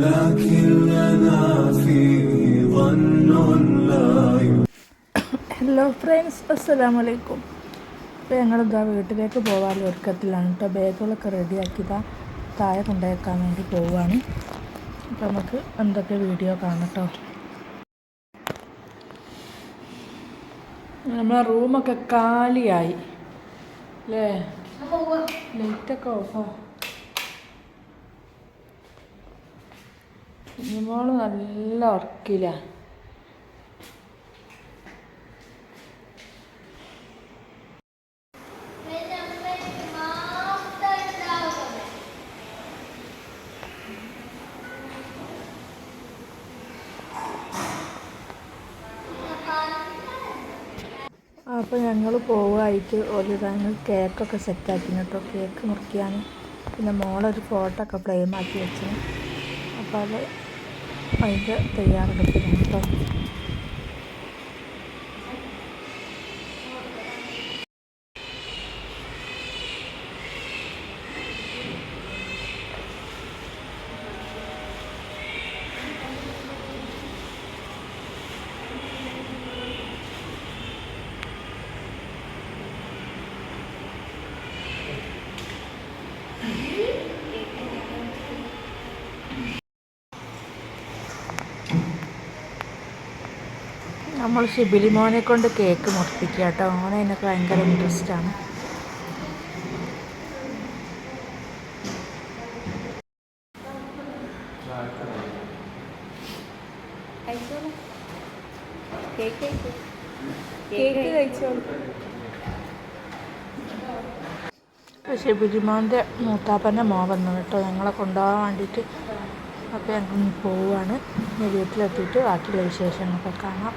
لكن لنا فيه ظن لا hello friends, അസ്സലാമു അലൈക്കും. അപ്പോൾ ഞങ്ങളിതാ വീട്ടിലേക്ക് പോകാനുള്ള ഒരുക്കത്തിലാണ് കേട്ടോ. ബാഗുകളൊക്കെ റെഡിയാക്കിയതാ താഴെ കൊണ്ടുവയ്ക്കാൻ വേണ്ടി പോവുകയാണ്. അപ്പോൾ നമുക്ക് എന്തൊക്കെ വീഡിയോ കാണാം കേട്ടോ. നമ്മളെ റൂമൊക്കെ കാലിയായി അല്ലേ, ലൈറ്റൊക്കെ ഓഫോ. ഇനിമോള് നല്ല ഉറക്കില്ല. അപ്പോൾ ഞങ്ങൾ പോവുമായിട്ട് ഒരു ഞങ്ങൾ കേക്കൊക്കെ സെറ്റാക്കി കേട്ടോ. കേക്ക് മുറിക്കാൻ പിന്നെ മോളൊരു ഫോട്ടോ ഒക്കെ ഫ്രെയിമാക്കി വെച്ചു. അപ്പോൾ അത് അതിൻ്റെ തയ്യാറെടുപ്പിലാണ് കേട്ടോ. നമ്മൾ ഷിബിലി മോനെ കൊണ്ട് കേക്ക് മുറിപ്പിക്കുക കേട്ടോ. മോനെ എനിക്ക് ഭയങ്കര ഇൻട്രസ്റ്റാണ്. ഷിബിലി മോൻ്റെ മൂത്താപ്പൻ്റെ മോൻ വന്നു കേട്ടോ ഞങ്ങളെ കൊണ്ടുപോകാൻ വേണ്ടിയിട്ട്. അപ്പോൾ ഞങ്ങൾ പോവുകയാണ്. വീട്ടിലെത്തിയിട്ട് ബാക്കിയുള്ള വിശേഷങ്ങളൊക്കെ കാണാം.